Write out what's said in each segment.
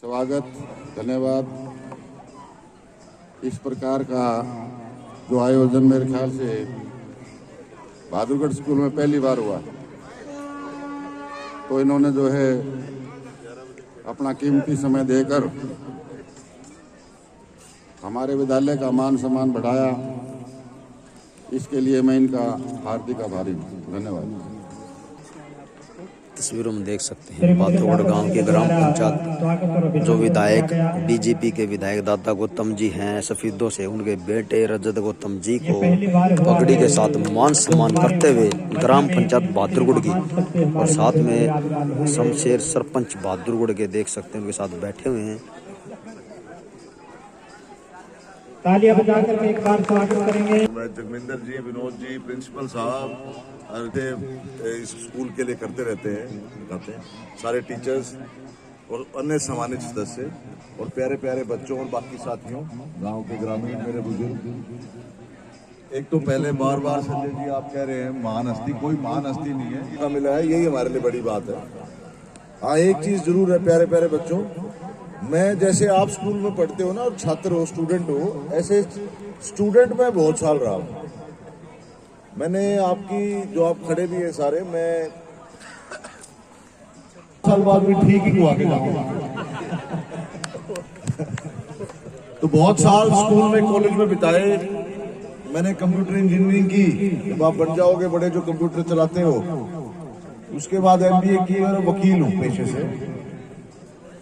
स्वागत, धन्यवाद। इस प्रकार का जो आयोजन मेरे ख्याल से बहादुरगढ़ स्कूल में पहली बार हुआ, तो इन्होंने जो है अपना कीमती समय देकर हमारे विद्यालय का मान सम्मान बढ़ाया। इसके लिए मैं इनका हार्दिक आभारी हूँ। धन्यवाद। तस्वीरों में देख सकते हैं बाथुगढ़ गांव के ग्राम पंचायत जो विधायक बीजेपी के विधायक दादा गौतम जी हैं सफीदों से, उनके बेटे रजत गौतम जी को पगड़ी के साथ मान सम्मान करते हुए ग्राम पंचायत बहादुरगढ़ की और साथ में शमशेर सरपंच बहादुरगढ़ के देख सकते हैं उनके साथ बैठे हुए हैं। तालियां बजाकर के एक बार स्वागत करेंगे। मैं जगमिंदर जी, विनोद जी, प्रिंसिपल साहब इस स्कूल के लिए करते रहते हैं, सारे टीचर्स और अन्य सम्मानित सदस्य और प्यारे प्यारे बच्चों और बाकी साथियों, गांव के ग्रामीण, मेरे बुजुर्ग। एक तो पहले बार बार संजय जी आप कह रहे हैं महान हस्ती, कोई महान हस्ती नहीं है, का मिला है, यही हमारे लिए बड़ी बात है। हाँ, एक चीज जरूर है प्यारे प्यारे बच्चों, मैं जैसे आप स्कूल में पढ़ते हो ना और छात्र हो, स्टूडेंट हो, ऐसे स्टूडेंट मैं बहुत साल रहा हूँ। मैंने आपकी जो आप खड़े भी हैं सारे, मैं साल बाद भी ठीक ही हुआ के जाऊंगा। तो बहुत साल स्कूल में, कॉलेज में बिताए मैंने। कंप्यूटर इंजीनियरिंग की, जब आप बन जाओगे बड़े जो कंप्यूटर चलाते हो, उसके बाद MBA की और वकील हूँ पेशे से,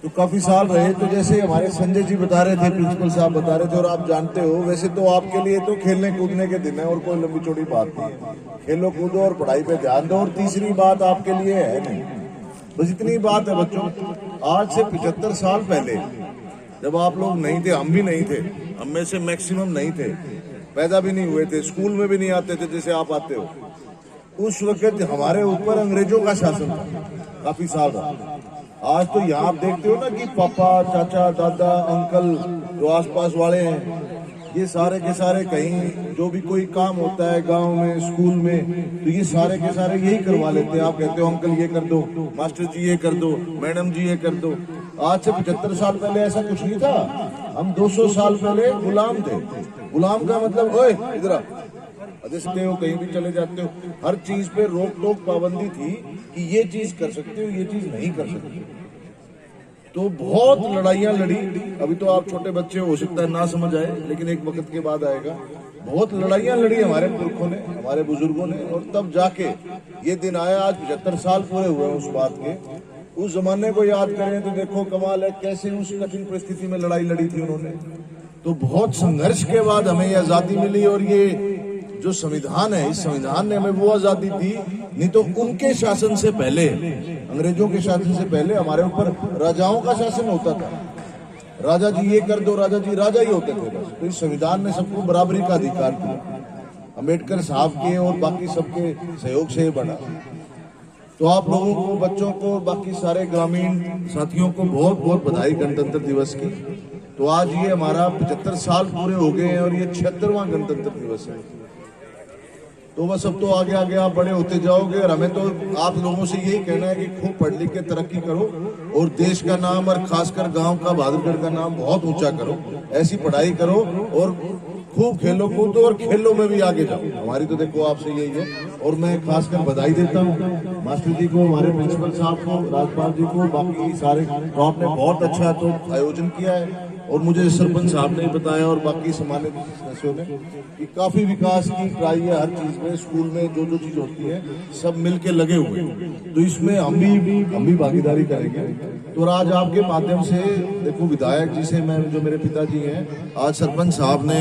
तो काफी साल रहे। तो जैसे हमारे संजय जी बता रहे थे, प्रिंसिपल साहब बता रहे थे, और आप जानते हो, वैसे तो आपके लिए तो खेलने कूदने के दिन है और कोई लंबी चौड़ी बात नहीं है। खेलो कूदो और पढ़ाई पे ध्यान दो, और तीसरी बात आपके लिए है नहीं, बस इतनी बात है बच्चों। आज से 75 साल पहले जब आप लोग नहीं थे, हम भी नहीं थे, हम में से मैक्सिमम नहीं थे, पैदा भी नहीं हुए थे, स्कूल में भी नहीं आते थे जैसे आप आते हो, उस वक्त हमारे ऊपर अंग्रेजों का शासन था, काफी साल रहा। आज तो यहाँ आप देखते हो ना कि पापा, चाचा, दादा, अंकल जो आसपास वाले हैं, ये सारे के सारे कहीं जो भी कोई काम होता है गांव में, स्कूल में, तो ये सारे के सारे यही करवा लेते हैं। आप कहते हो अंकल ये कर दो, मास्टर जी ये कर दो, मैडम जी ये कर दो। आज से 75 साल पहले ऐसा कुछ नहीं था। हम 200 साल पहले गुलाम थे। गुलाम का मतलब, ओए इधर आ, देखते हो कहीं भी चले जाते हो, हर चीज पे रोक टोक पाबंदी थी कि ये चीज कर सकते हो, ये चीज नहीं कर सकते। तो बहुत लड़ाइयां लड़ी। अभी तो आप छोटे बच्चे हो सकता है ना समझ आए, लेकिन एक वक्त के बाद आएगा। बहुत लड़ाइयां लड़ी हमारे पुरखों ने, हमारे बुजुर्गों ने, और तब जाके ये दिन आया। आज 75 साल पूरे हुए उस बात के। उस जमाने को याद करें तो देखो कमाल है, कैसे उस कठिन परिस्थिति में लड़ाई लड़ी थी उन्होंने। तो बहुत संघर्ष के बाद हमें ये आजादी मिली, और ये जो संविधान है, इस संविधान ने हमें वो आजादी दी। नहीं तो उनके शासन से पहले, अंग्रेजों के शासन से पहले हमारे ऊपर राजाओं का शासन होता था। राजा जी ये कर दो, राजा जी राजा ही होते थे बस। तो इस संविधान ने सबको बराबरी का अधिकार दिया, अम्बेडकर साहब के और बाकी सबके सहयोग से ये बना। तो आप लोगों को, बच्चों को, बाकी सारे ग्रामीण साथियों को बहुत बहुत बधाई गणतंत्र दिवस की। तो आज ये हमारा 75 साल पूरे हो गए हैं और ये 76वां गणतंत्र दिवस है। तो बस अब तो आगे आगे आप बड़े होते जाओगे, और हमें तो आप लोगों से यही कहना है कि खूब पढ़ लिख के तरक्की करो और देश का नाम और खासकर गांव का, बहादुरगढ़ का नाम बहुत ऊंचा करो। ऐसी पढ़ाई करो और खूब खेलो कूदो और खेलों में भी आगे जाओ। हमारी तो देखो आपसे यही है। और मैं खासकर बधाई देता हूँ मास्टर जी को, हमारे प्रिंसिपल साहब को, राजपाल जी को, बाकी सारे। तो आपने बहुत अच्छा तो आयोजन किया है, और मुझे सरपंच साहब ने बताया और बाकी सम्मानित सदस्यों ने कि काफी विकास की ट्राई है हर चीज में। स्कूल में जो जो चीज होती है सब मिलके लगे हुए, तो इसमें हम भी भागीदारी करेंगे। तो आज आपके माध्यम से देखो, विधायक जी से मैं, जो मेरे पिताजी हैं, आज सरपंच साहब ने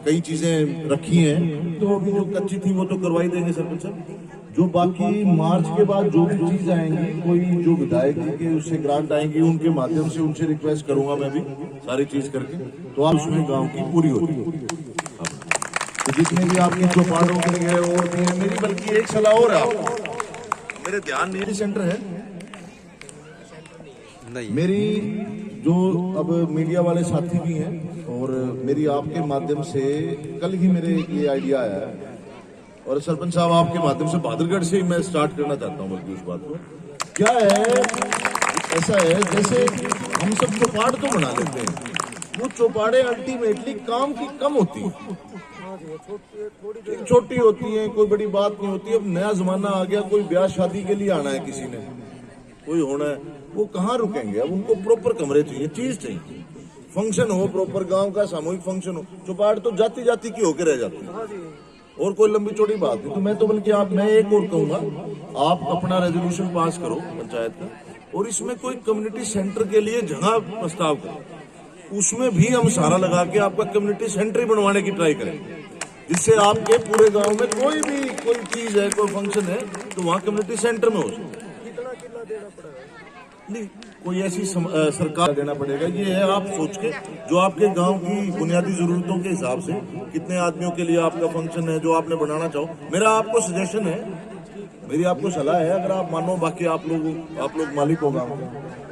कई चीजें रखी हैं, तो अभी जो कच्ची थी वो तो करवाई देंगे सरपंच साहब। जो बाकी मार्च के बाद जो भी चीज आएंगी, कोई जो विधायक जी के उससे ग्रांट आएंगी, उनके माध्यम से उनसे रिक्वेस्ट करूंगा मैं भी सारी चीज करके, तो आप उसमें गांव की पूरी होती है। तो जितने भी आपकी चौपालों के लिए और भी है, मेरी बल्कि एक सलाह और है आपको, मेरे ध्यान नहीं सेंटर है मेरी, जो अब मीडिया वाले साथी भी हैं, और मेरी आपके माध्यम से कल ही मेरे ये आइडिया आया है, और सरपंच साहब आपके माध्यम से बहादुरगढ़ से ही मैं स्टार्ट करना चाहता हूँ। बल्कि उस बात को क्या है, ऐसा है जैसे हम सब चौपाड़ तो बना लेते हैं, वो चौपाड़े अल्टीमेटली काम की कम होती है, छोटी होती है, कोई बड़ी बात नहीं होती। अब नया जमाना आ गया, कोई ब्याह शादी के लिए आना है, किसी ने कोई होना है, वो कहाँ रुकेंगे? अब उनको प्रॉपर कमरे चाहिए, चीज चाहिए, फंक्शन हो प्रॉपर, गांव का सामूहिक फंक्शन हो। चौपाड़ तो जाति जाति की होके रह जाती है और कोई लंबी चौड़ी बात नहीं। तो मैं तो बल्कि मैं एक और कहूंगा, आप अपना रेजोल्यूशन पास करो पंचायत का, और इसमें कोई कम्युनिटी सेंटर के लिए जगह प्रस्ताव करो, उसमें भी हम सारा लगा के आपका कम्युनिटी सेंटर ही बनवाने की ट्राई करें, जिससे आपके पूरे गांव में कोई भी कोई चीज है, कोई फंक्शन है, तो वहाँ कम्युनिटी सेंटर में हो सके। नहीं, कोई ऐसी सरकार देना पड़ेगा, ये है आप सोच के, जो आपके गांव की बुनियादी जरूरतों के हिसाब से कितने आदमियों के लिए आपका फंक्शन है, जो आपने बनाना चाहो। मेरा आपको सजेशन है, मेरी आपको सलाह है, अगर आप मानो, बाकी आप लोग मालिक होगा,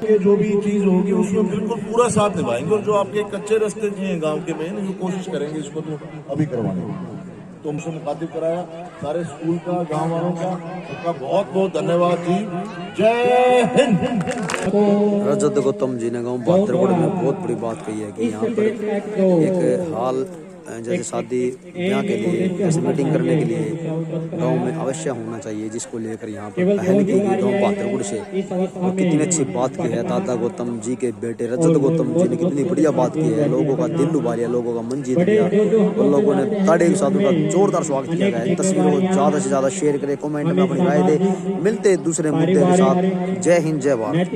ये जो भी चीज होगी उसमें बिल्कुल पूरा साथ निभाएंगे। और जो आपके कच्चे रास्ते हैं गांव के में, ये कोशिश करेंगे इसको तो अभी करवाने की। तो हमसे मुखातिब कराया सारे स्कूल का, गांव वालों का, सबका बहुत बहुत धन्यवाद जी। जय हिंद। रजत गौतम जी ने गाँव बातरगुड़ में बहुत बड़ी बात कही है कि यहाँ पर एक हाल जैसे शादी ब्याह के लिए, जैसे मीटिंग करने के लिए गांव में अवश्य होना चाहिए, जिसको लेकर यहाँ पर पहल की गई गाँव बातरगुड़ से। और कितनी अच्छी बात की है दादा गौतम जी के बेटे रजत गौतम जी ने, कितनी बढ़िया बात की है, लोगों का दिल लुभा लिया, लोगों का मन जीत लिया, और लोगों ने ताड़े के साथ उनका जोरदार स्वागत किया गया है। तस्वीरों को ज्यादा से ज्यादा शेयर करें, कमेंट में अपनी राय दे। मिलते दूसरे मुद्दे के साथ। जय हिंद, जय भारत।